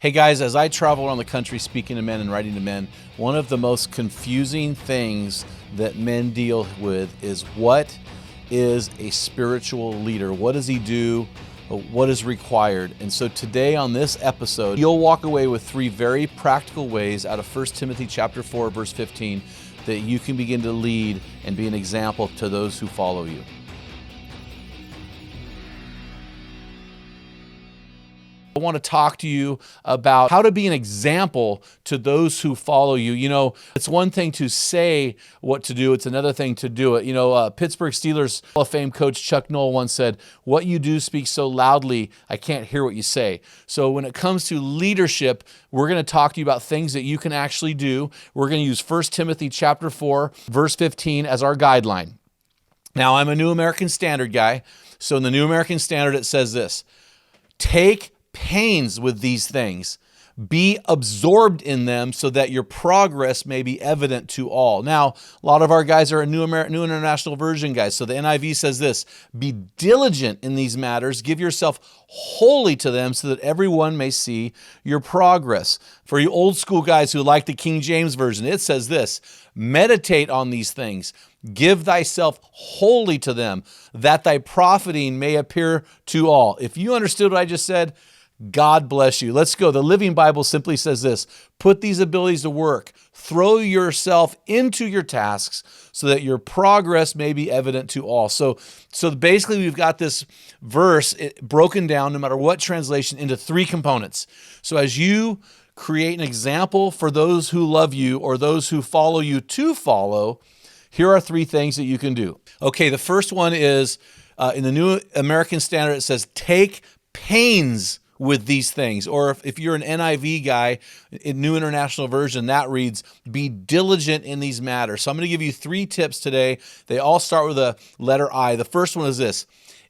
Hey guys, as I travel around the country speaking to men and writing to men, one of the most confusing things that men deal with is what is a spiritual leader? What does he do? What is required? And so today on this episode, you'll walk away with three very practical ways out of 1 Timothy chapter 4, verse 15, that you can begin to lead and be an example to those who follow you. I want to talk to you about how to be an example to those who follow you. You know, it's one thing to say what to do. It's another thing to do it. You know, Pittsburgh Steelers Hall of Fame coach Chuck Noll once said, "What you do speaks so loudly, I can't hear what you say." So when it comes to leadership, we're going to talk to you about things that you can actually do. We're going to use 1 Timothy chapter 4, verse 15 as our guideline. Now, I'm a New American Standard guy. So in the New American Standard, it says this: take pains with these things. Be absorbed in them so that your progress may be evident to all. Now, a lot of our guys are New International Version guys. So the NIV says this: be diligent in these matters. Give yourself wholly to them so that everyone may see your progress. For you old school guys who like the King James Version, it says this: meditate on these things. Give thyself wholly to them, that thy profiting may appear to all. If you understood what I just said, God bless you. Let's go. The Living Bible simply says this: put these abilities to work. Throw yourself into your tasks so that your progress may be evident to all. So basically we've got this verse broken down, no matter what translation, into three components. So as you create an example for those who love you or those who follow you to follow, here are three things that you can do. Okay, the first one is in the New American Standard, it says, take pains with these things. Or if you're an NIV guy, in New International Version, that reads, be diligent in these matters. So I'm going to give you three tips today. They all start with the letter I. The first one is this: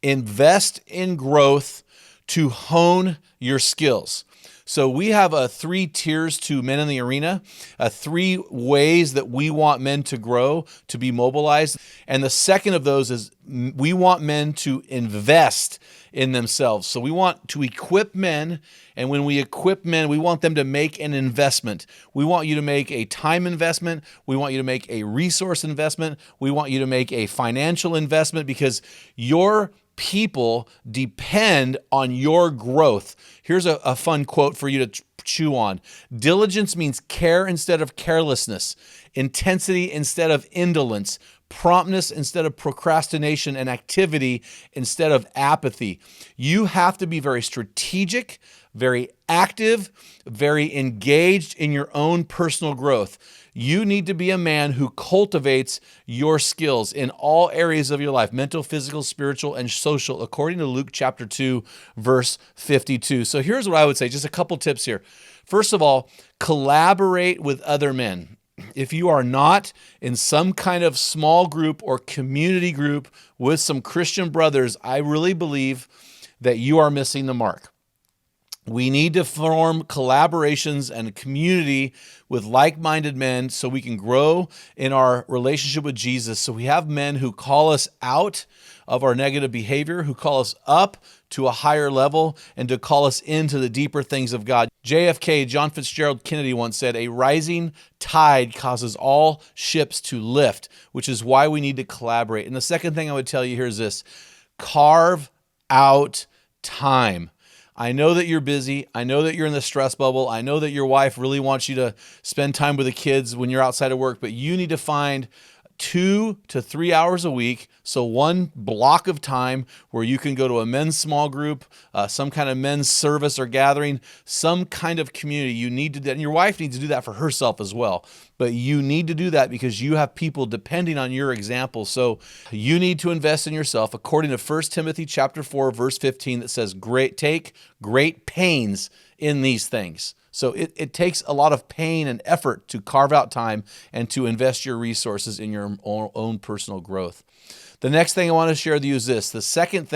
invest in growth to hone your skills. So we have three tiers to Men in the Arena, three ways that we want men to grow, to be mobilized. And the second of those is we want men to invest in themselves. So we want to equip men, and when we equip men, we want them to make an investment. We want you to make a time investment. We want you to make a resource investment. We want you to make a financial investment, because your people depend on your growth. Here's a fun quote for you to chew on. Diligence means care instead of carelessness, intensity instead of indolence, promptness instead of procrastination, and activity instead of apathy. You have to be very strategic, very active, very engaged in your own personal growth. You need to be a man who cultivates your skills in all areas of your life: mental, physical, spiritual, and social, according to Luke chapter 2, verse 52. So here's what I would say, just a couple tips here. First of all, collaborate with other men. If you are not in some kind of small group or community group with some Christian brothers, I really believe that you are missing the mark. We need to form collaborations and community with like-minded men so we can grow in our relationship with Jesus. So we have men who call us out of our negative behavior, who call us up to a higher level, and to call us into the deeper things of God. JFK, John Fitzgerald Kennedy, once said, "A rising tide causes all ships to lift," which is why we need to collaborate. And the second thing I would tell you here is this: carve out time. I know that you're busy. I know that you're in the stress bubble. I know that your wife really wants you to spend time with the kids when you're outside of work, but you need to find 2 to 3 hours a week. So one block of time where you can go to a men's small group, some kind of men's service or gathering, some kind of community. You need to do that. And your wife needs to do that for herself as well. But you need to do that because you have people depending on your example. So you need to invest in yourself, according to 1 Timothy chapter 4, verse 15, that says, take great pains in these things. So it takes a lot of pain and effort to carve out time and to invest your resources in your own personal growth. The next thing I want to share with you is this. The second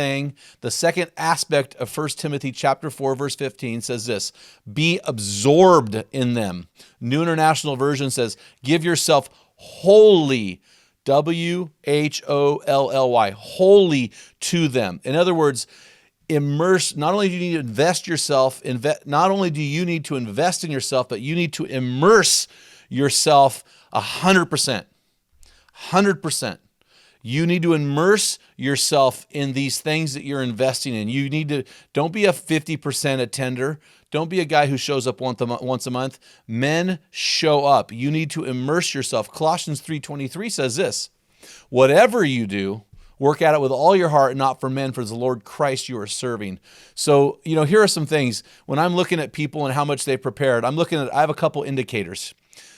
aspect of 1 Timothy chapter 4, verse 15 says this: be absorbed in them. New International Version says, give yourself wholly, wholly, wholly to them. In other words, immerse, not only do you need to invest yourself, not only do you need to invest in yourself, but you need to immerse yourself 100%. 100%. You need to immerse yourself in these things that you're investing in. You need to, don't be a 50% attender. Don't be a guy who shows up once a month. Men show up. You need to immerse yourself. Colossians 3:23 says this, whatever you do, work at it with all your heart, not for men, for the Lord Christ you are serving. So, here are some things. When I'm looking at people and how much they prepared, I have a couple indicators.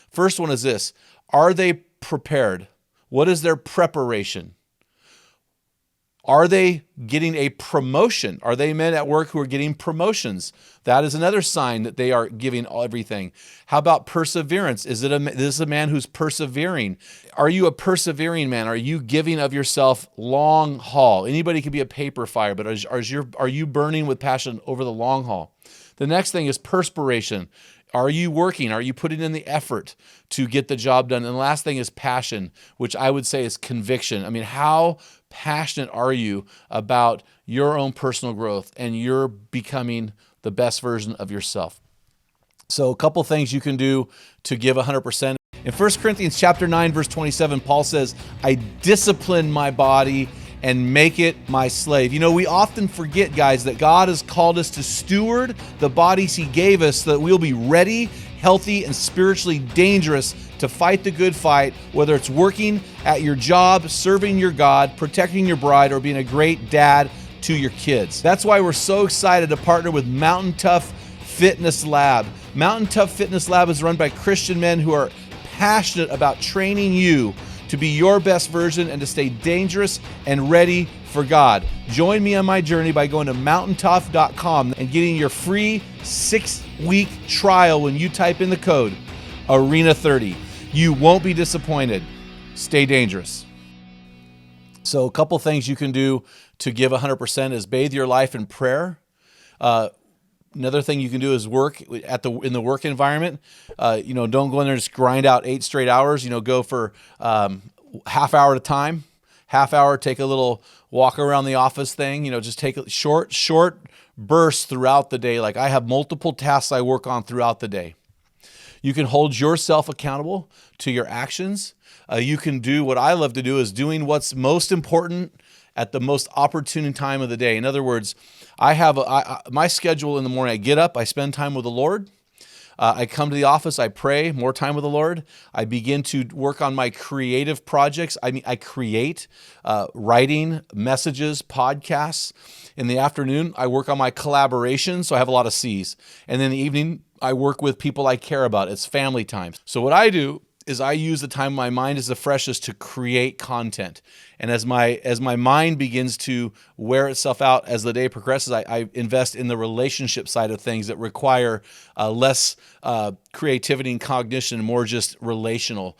First one is this, are they prepared? What is their preparation? Are they getting a promotion? Are they men at work who are getting promotions? That is another sign that they are giving everything. How about perseverance? Is this a man who's persevering? Are you a persevering man? Are you giving of yourself long haul? Anybody can be a paper fire, but are you burning with passion over the long haul? The next thing is perspiration. Are you working? Are you putting in the effort to get the job done? And the last thing is passion, which I would say is conviction. I mean, how passionate are you about your own personal growth and you're becoming the best version of yourself? So a couple things you can do to give 100%. In 1 Corinthians chapter 9, verse 27, Paul says, I discipline my body and make it my slave. We often forget, guys, that God has called us to steward the bodies he gave us so that we'll be ready, healthy, and spiritually dangerous to fight the good fight, whether it's working at your job, serving your God, protecting your bride, or being a great dad to your kids. That's why we're so excited to partner with Mountain Tough Fitness Lab. Mountain Tough Fitness Lab is run by Christian men who are passionate about training you to be your best version and to stay dangerous and ready for God. Join me on my journey by going to mountaintough.com and getting your free 6-week trial when you type in the code ARENA30. You won't be disappointed. Stay dangerous. So a couple things you can do to give 100% is bathe your life in prayer. Another thing you can do is work in the work environment. Don't go in there and just grind out 8 straight hours. Go for half hour at a time. Half hour, take a little walk around the office thing. Just take a short bursts throughout the day. Like I have multiple tasks I work on throughout the day. You can hold yourself accountable to your actions. You can do what I love to do is doing what's most important at the most opportune time of the day. In other words, I have my schedule in the morning. I get up, I spend time with the Lord. I come to the office, I pray, more time with the Lord. I begin to work on my creative projects. I create writing, messages, podcasts. In the afternoon, I work on my collaboration, so I have a lot of C's. And then in the evening, I work with people I care about. It's family time. So what I do is I use the time my mind is the freshest to create content. And as my mind begins to wear itself out as the day progresses, I invest in the relationship side of things that require less creativity and cognition and more just relational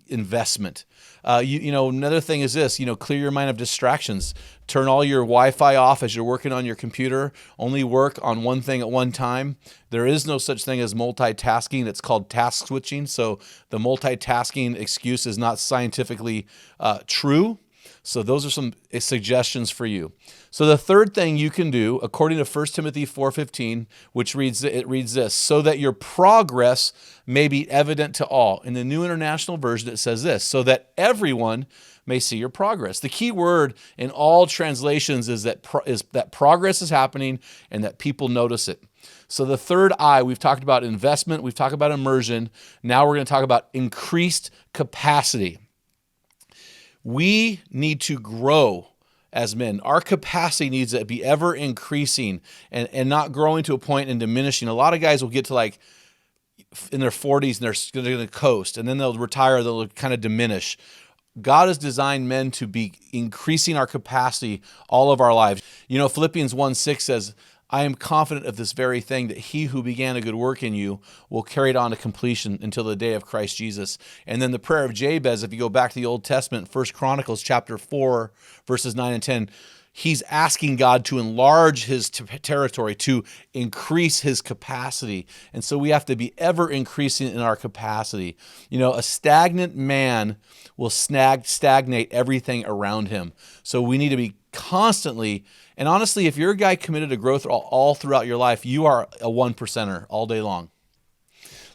investment. Another thing is this, clear your mind of distractions. Turn all your Wi-Fi off as you're working on your computer. Only work on one thing at one time. There is no such thing as multitasking. It's called task switching. So the multitasking excuse is not scientifically true. So those are some suggestions for you. So the third thing you can do, according to 1 Timothy 4:15, which reads this, so that your progress may be evident to all. In the New International Version, it says this, so that everyone may see your progress. The key word in all translations is that progress is happening and that people notice it. So the third I, we've talked about investment, we've talked about immersion. Now we're going to talk about increased capacity. We need to grow as men. Our capacity needs to be ever increasing and not growing to a point and diminishing. A lot of guys will get to like in their 40s and they're going to coast, and then they'll retire, they'll kind of diminish. God has designed men to be increasing our capacity all of our lives. Philippians 1:6 says, I am confident of this very thing, that he who began a good work in you will carry it on to completion until the day of Christ Jesus. And then the prayer of Jabez, if you go back to the Old Testament, 1 Chronicles chapter 4, verses 9 and 10, he's asking God to enlarge his territory, to increase his capacity. And so we have to be ever increasing in our capacity. A stagnant man will stagnate everything around him. So we need to be constantly And honestly, if you're a guy committed to growth all throughout your life, you are a 1%er all day long.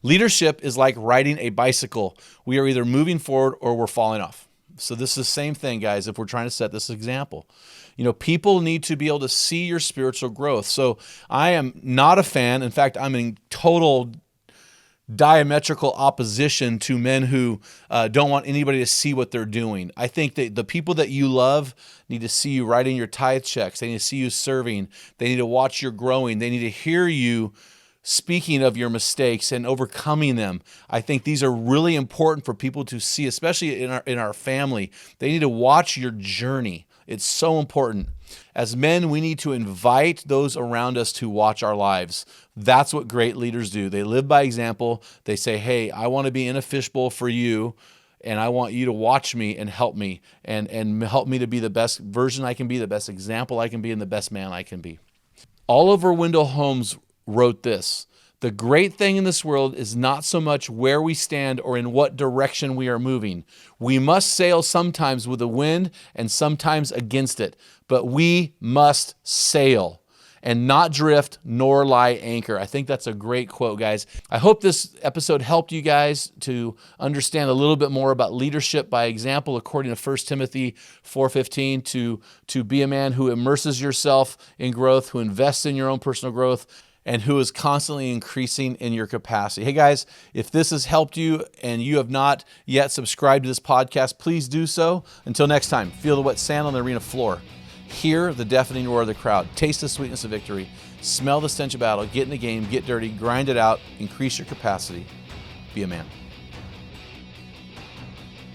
Leadership is like riding a bicycle. We are either moving forward or we're falling off. So this is the same thing, guys, if we're trying to set this example. People need to be able to see your spiritual growth. So I am not a fan. In fact, I'm in total diametrical opposition to men who don't want anybody to see what they're doing. I think that the people that you love need to see you writing your tithe checks. They need to see you serving. They need to watch your growing. They need to hear you speaking of your mistakes and overcoming them. I think these are really important for people to see, especially in our family. They need to watch your journey. It's so important. As men, we need to invite those around us to watch our lives. That's what great leaders do. They live by example. They say, hey, I want to be in a fishbowl for you, and I want you to watch me and help me and help me to be the best version I can be, the best example I can be, and the best man I can be. Oliver Wendell Holmes wrote this: the great thing in this world is not so much where we stand or in what direction we are moving. We must sail sometimes with the wind and sometimes against it, but we must sail and not drift nor lie anchor. I think that's a great quote, guys. I hope this episode helped you guys to understand a little bit more about leadership by example, according to 1 Timothy 4:15, to be a man who immerses yourself in growth, who invests in your own personal growth, and who is constantly increasing in your capacity. Hey guys, if this has helped you and you have not yet subscribed to this podcast, please do so. Until next time, feel the wet sand on the arena floor. Hear the deafening roar of the crowd. Taste the sweetness of victory. Smell the stench of battle. Get in the game. Get dirty. Grind it out. Increase your capacity. Be a man.